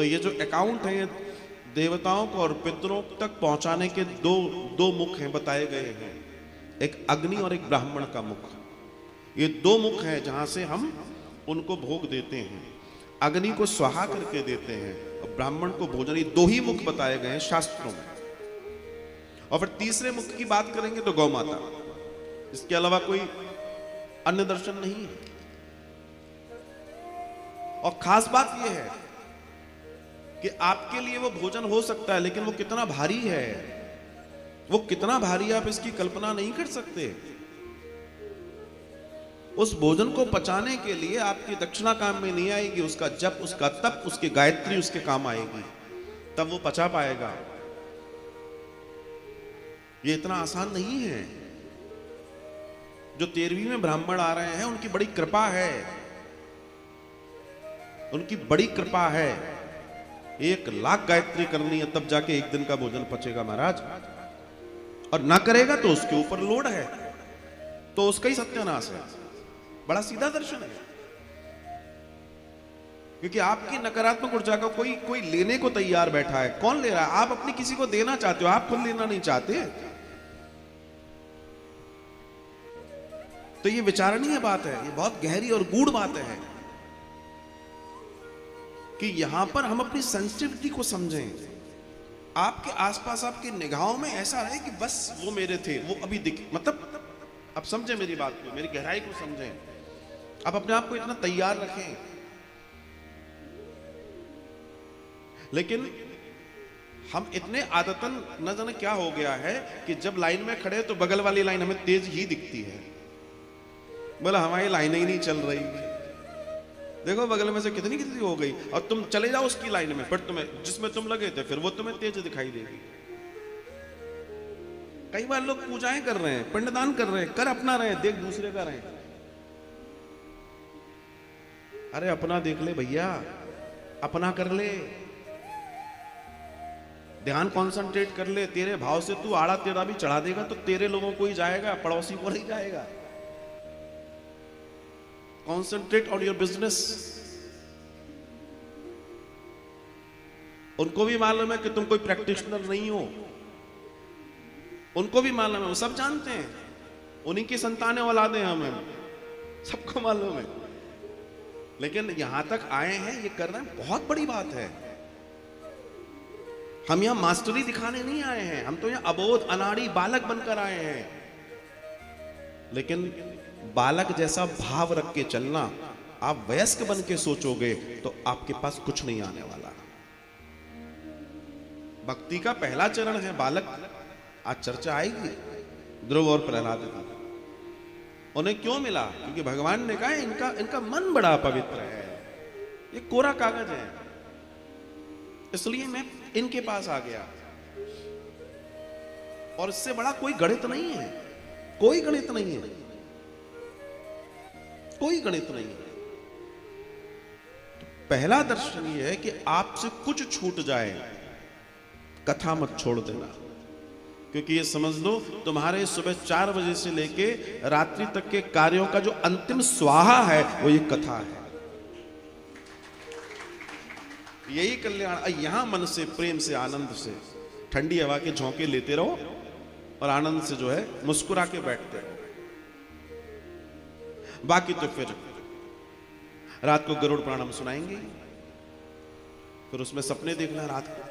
तो ये जो अकाउंट है, देवताओं को और पितरों तक पहुंचाने के दो मुख हैं बताए गए हैं, एक अग्नि और एक ब्राह्मण का मुख। ये दो मुख हैं जहां से हम उनको भोग देते हैं। अग्नि को स्वाहा करके देते हैं और ब्राह्मण को भोजन। ये दो ही मुख बताए गए हैं शास्त्रों में। और फिर तीसरे मुख की बात करेंगे तो गौ माता, इसके अलावा कोई अन्य दर्शन नहीं है। और खास बात यह है कि आपके लिए वो भोजन हो सकता है, लेकिन वो कितना भारी है, वो कितना भारी है, आप इसकी कल्पना नहीं कर सकते। उस भोजन को पचाने के लिए आपकी दक्षिणा काम में नहीं आएगी, उसका जप, उसका तप, उसकी गायत्री उसके काम आएगी, तब वो पचा पाएगा। ये इतना आसान नहीं है। जो 13वीं में ब्राह्मण आ रहे हैं उनकी बड़ी कृपा है, उनकी बड़ी कृपा है। 1,00,000 गायत्री करनी है तब जाके एक दिन का भोजन पचेगा महाराज, और ना करेगा तो उसके ऊपर लोड है, तो उसका ही सत्यानाश है। बड़ा सीधा दर्शन है, क्योंकि आपकी नकारात्मक ऊर्जा का कोई लेने को तैयार बैठा है। कौन ले रहा है? आप अपनी किसी को देना चाहते हो, आप खुद लेना नहीं चाहते। तो ये विचारणीय बात है, ये बहुत गहरी और गूढ़ बात है कि यहां पर हम अपनी सेंसिटिविटी को समझें। आपके आसपास आपकी निगाहों में ऐसा रहे कि बस वो मेरे थे, वो अभी दिख, मतलब आप समझें मेरी बात को, मेरी गहराई को समझें। आप अपने आप को इतना तैयार रखें। लेकिन हम इतने आदतन न जाने क्या हो गया है कि जब लाइन में खड़े तो बगल वाली लाइन हमें तेज ही दिखती है। बोला हमारी लाइन ही नहीं चल रही, देखो बगल में से कितनी कितनी हो गई, और तुम चले जाओ उसकी लाइन में, फिर तुम्हें जिसमें तुम लगे थे फिर वो तुम्हें तेज दिखाई देगी। कई बार लोग पूजाएं कर रहे हैं, पिंडदान कर रहे हैं, कर अपना रहे हैं, देख दूसरे का रहे हैं। अरे अपना देख ले भैया, अपना कर ले, ध्यान कंसंट्रेट कर ले। तेरे भाव से तू आड़ा टेढ़ा भी चढ़ा देगा तो तेरे लोगों को ही जाएगा, पड़ोसी को नहीं जाएगा। Concentrate on your business. उनको भी मालूम है कि तुम कोई प्रैक्टिशनर नहीं हो, उनको भी मालूम है, वो सब जानते हैं, उन्हीं की संतानें औलादे हमें, सबको मालूम है। लेकिन यहां तक आए हैं, ये कर रहे हैं, बहुत बड़ी बात है। हम यहां मास्टरी दिखाने नहीं आए हैं, हम तो यहां अबोध अनाड़ी बालक बनकर आए हैं। लेकिन बालक जैसा भाव रख के चलना, आप वयस्क बन के सोचोगे तो आपके पास कुछ नहीं आने वाला। भक्ति का पहला चरण है बालक। आज चर्चा आएगी ध्रुव और प्रहलाद की। उन्हें क्यों मिला? क्योंकि भगवान ने कहा इनका मन बड़ा पवित्र है, ये कोरा कागज है, इसलिए मैं इनके पास आ गया। और इससे बड़ा कोई गणित नहीं है, कोई गणित नहीं है, कोई गणित नहीं है। तो पहला दर्शन यह है कि आपसे कुछ छूट जाए, कथा मत छोड़ देना। क्योंकि ये समझ लो तुम्हारे सुबह 4 बजे से लेके रात्रि तक के कार्यों का जो अंतिम स्वाहा है वो ये कथा है। यही कल्याण। यहां मन से, प्रेम से, आनंद से ठंडी हवा के झोंके लेते रहो और आनंद से जो है मुस्कुरा के बैठते रहो। बाकी तो फिर रात को गरुड़ पुराण हम सुनाएंगे, फिर उसमें सपने देखना रात को।